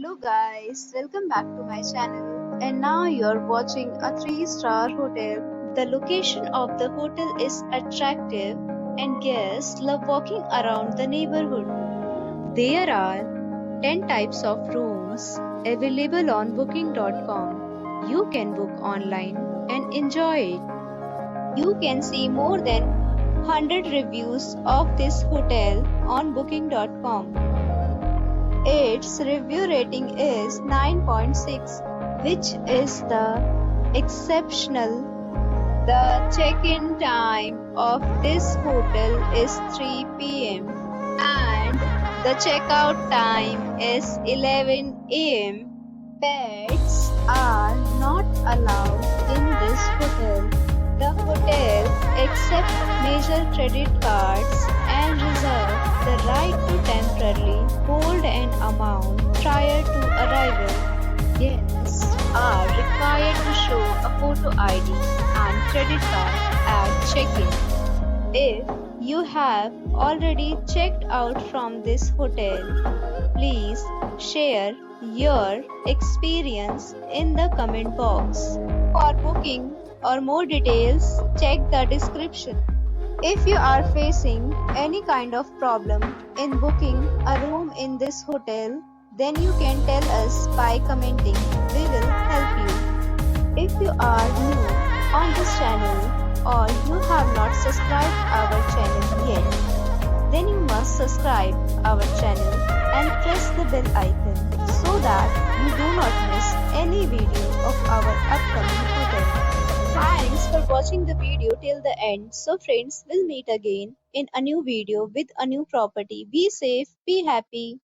Hello guys, welcome back to my channel, and now you're watching a 3-star hotel. The location of the hotel is attractive and guests love walking around the neighborhood. There are 10 types of rooms available on booking.com. You can book online and enjoy it. You can see more than 100 reviews of this hotel on booking.com. Its review rating is 9.6, which is the exceptional. The check-in time of this hotel is 3 p.m. and the checkout time is 11 a.m. Pets are not allowed in this hotel. The hotel accepts major credit cards and reserves the right to temporarily hold an amount prior to arrival. Guests are required to show a photo ID and credit card at check-in. If you have already checked out from this hotel, please share your experience in the comment box. For booking or more details, check the description. If you are facing any kind of problem in booking a room in this hotel, then you can tell us by commenting. We will help you. If you are new on this channel or you have not subscribed our channel yet, then you must subscribe our channel and press the bell icon so that you do not miss any video of our upcoming hotel. Thanks for watching the video till the end. So friends, we'll meet again in a new video with a new property. Be safe, be happy.